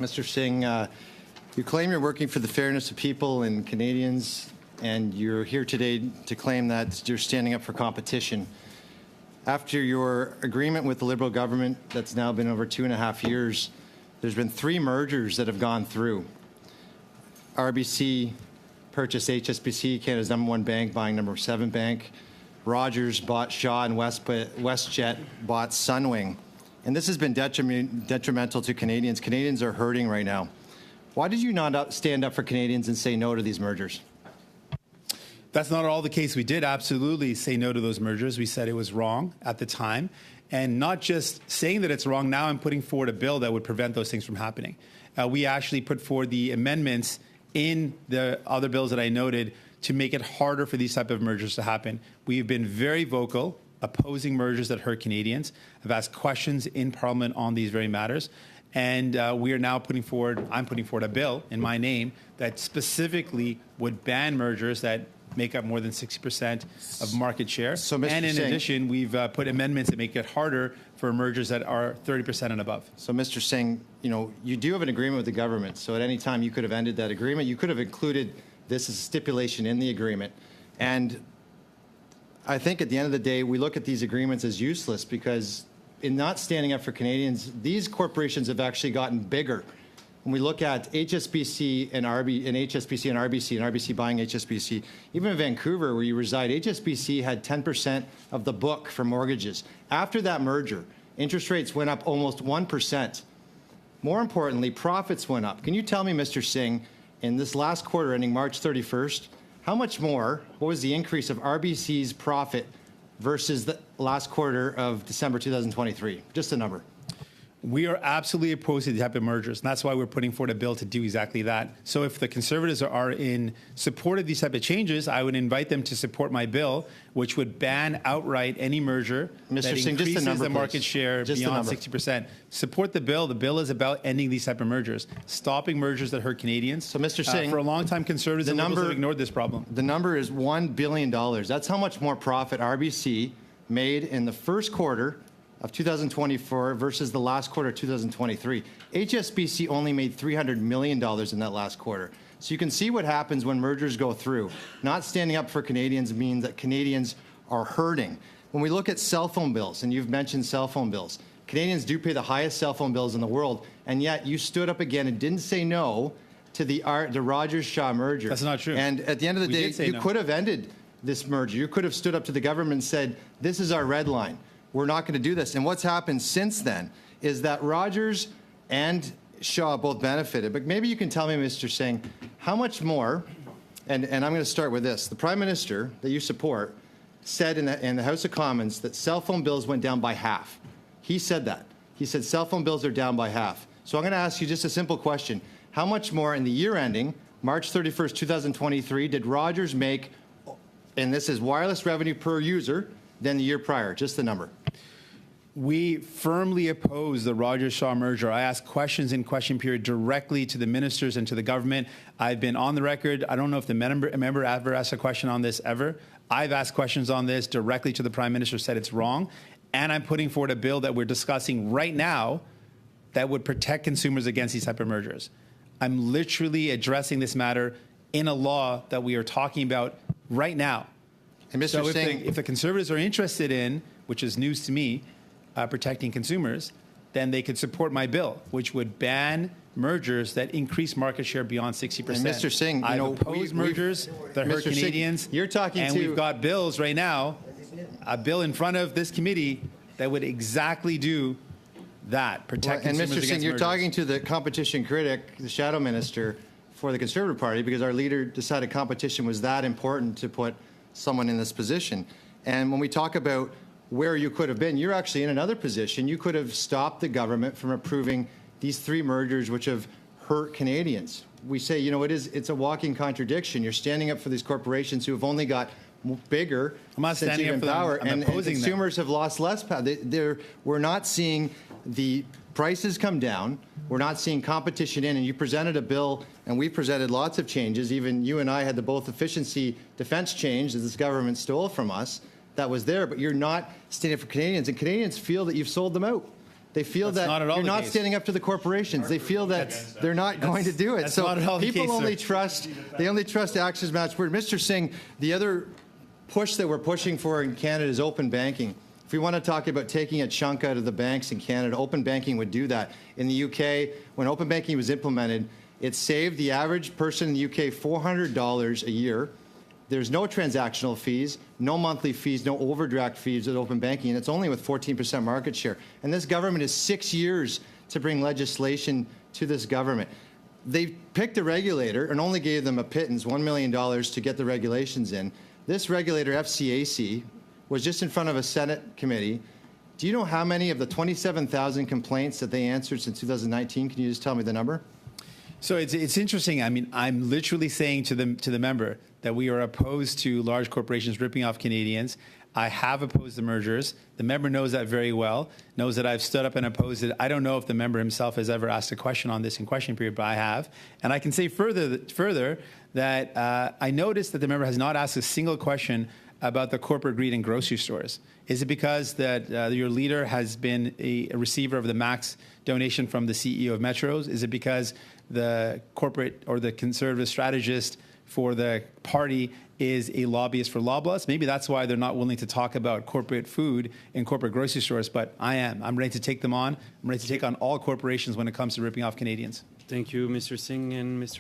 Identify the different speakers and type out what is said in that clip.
Speaker 1: Mr. Singh, you claim you're working for the fairness of people and Canadians, and you're here today to claim that you're standing up for competition. After your agreement with the Liberal government that's now been over 2.5 years, there's been 3 mergers that have gone through. RBC purchased HSBC, Canada's #1 bank, buying #7 bank. Rogers bought Shaw, and WestJet bought Sunwing. And this has been detrimental to Canadians. Canadians are hurting right now. Why did you not stand up for Canadians and say no to these mergers?
Speaker 2: That's not all the case. We did absolutely say no to those mergers. We said it was wrong at the time. And not just saying that it's wrong, now I'm putting forward a bill that would prevent those things from happening. We actually put forward the amendments in the other bills that I noted to make it harder for these type of mergers to happen. We've been very vocal opposing mergers that hurt Canadians. I've asked questions in Parliament on these very matters. And we are now I'm putting forward a bill in my name that specifically would ban mergers that make up more than 60% of market share.
Speaker 1: So, Mr.
Speaker 2: And in
Speaker 1: Singh,
Speaker 2: addition, we've put amendments that make it harder for mergers that are 30% and above.
Speaker 1: So, Mr. Singh, you do have an agreement with the government. So at any time you could have ended that agreement. You could have included this as a stipulation in the agreement. And I think at the end of the day, we look at these agreements as useless because in not standing up for Canadians, these corporations have actually gotten bigger. When we look at HSBC and RBC buying HSBC, even in Vancouver, where you reside, HSBC had 10% of the book for mortgages. After that merger, interest rates went up almost 1%. More importantly, profits went up. Can you tell me, Mr. Singh, in this last quarter ending March 31st, how much more, what was the increase of RBC's profit versus the last quarter of December 2023? Just a number.
Speaker 2: We are absolutely opposed to the type of mergers, and that's why we're putting forward a bill to do exactly that. So if the Conservatives are in support of these type of changes, I would invite them to support my bill, which would ban outright any merger that increases the market share beyond 60%. Support the bill. The bill is about ending these type of mergers, stopping mergers that hurt Canadians.
Speaker 1: So, Mr. Singh,
Speaker 2: for a long time, Conservatives and Liberals have ignored this problem.
Speaker 1: The number is $1 billion. That's how much more profit RBC made in the first quarter of 2024 versus the last quarter of 2023. HSBC only made $300 million in that last quarter. So you can see what happens when mergers go through. Not standing up for Canadians means that Canadians are hurting. When we look at cell phone bills, and you've mentioned cell phone bills, Canadians do pay the highest cell phone bills in the world, and yet you stood up again and didn't say no to the Rogers-Shaw merger.
Speaker 2: That's not true.
Speaker 1: And at the end of the day, you could have ended this merger. You could have stood up to the government and said, this is our red line. We're not going to do this. And what's happened since then is that Rogers and Shaw both benefited. But maybe you can tell me, Mr. Singh, how much more, and I'm going to start with this. The Prime Minister that you support said in the House of Commons that cell phone bills went down by half. He said that. He said cell phone bills are down by half. So I'm going to ask you just a simple question. How much more in the year ending, March 31st, 2023, did Rogers make, and this is wireless revenue per user, than the year prior? Just the number.
Speaker 2: We firmly oppose the Rogers-Shaw merger. I asked questions in question period directly to the ministers and to the government. I've been on the record. I don't know if the member ever asked a question on this ever. I've asked questions on this directly to the Prime Minister, said it's wrong. And I'm putting forward a bill that we're discussing right now that would protect consumers against these type of mergers. I'm literally addressing this matter in a law that we are talking about right now.
Speaker 1: And Mr.
Speaker 2: So
Speaker 1: Singh,
Speaker 2: if the Conservatives are interested in, which is news to me, protecting consumers, then they could support my bill, which would ban mergers that increase market share beyond 60%.
Speaker 1: And Mr. Singh,
Speaker 2: I oppose mergers that hurt Canadians.
Speaker 1: Singh, you're talking
Speaker 2: and we've got bills right now, a bill in front of this committee that would exactly do that, protect consumers against mergers. And Mr. Singh,
Speaker 1: you're talking to the competition critic, the shadow minister for the Conservative Party, because our leader decided competition was that important to put someone in this position. And when we talk about where you could have been, you're actually in another position. You could have stopped the government from approving these 3 mergers which have hurt Canadians. We say, it's a walking contradiction. You're standing up for these corporations who have only got bigger since you've been in power, and consumers have lost less power. We're not seeing the prices come down. We're not seeing competition in, and you presented a bill, and we presented lots of changes. Even you and I had the both efficiency defense change that this government stole from us that was there, but you're not standing up for Canadians, and Canadians feel that you've sold them out. They feel
Speaker 2: That's
Speaker 1: that
Speaker 2: not at all
Speaker 1: you're
Speaker 2: the
Speaker 1: not
Speaker 2: case.
Speaker 1: standing up to the corporations. They feel that they're not going to do it.
Speaker 2: That's
Speaker 1: So
Speaker 2: not at all the
Speaker 1: people
Speaker 2: case,
Speaker 1: only
Speaker 2: sir.
Speaker 1: trust, they only trust actions match word. Mr. Singh, the other push that we're pushing for in Canada is open banking. If we want to talk about taking a chunk out of the banks in Canada, open banking would do that. In the UK, when open banking was implemented, it saved the average person in the UK $400 a year. There's no transactional fees, no monthly fees, no overdraft fees with open banking, and it's only with 14% market share. And this government has 6 years to bring legislation to this government. They picked a regulator and only gave them a pittance, $1 million, to get the regulations in. This regulator, FCAC, was just in front of a Senate committee. Do you know how many of the 27,000 complaints that they answered since 2019? Can you just tell me the number?
Speaker 2: So it's interesting. I mean, I'm literally saying to the member that we are opposed to large corporations ripping off Canadians. I have opposed the mergers. The member knows that very well, knows that I've stood up and opposed it. I don't know if the member himself has ever asked a question on this in question period, but I have. And I can say further that I noticed that the member has not asked a single question about the corporate greed in grocery stores. Is it because that your leader has been a receiver of the max donation from the CEO of Metros? Is it because the corporate or the conservative strategist for the party is a lobbyist for Loblaws? Maybe that's why they're not willing to talk about corporate food in corporate grocery stores, but I am. I'm ready to take them on. I'm ready to take on all corporations when it comes to ripping off Canadians.
Speaker 3: Thank you, Mr. Singh and Mr.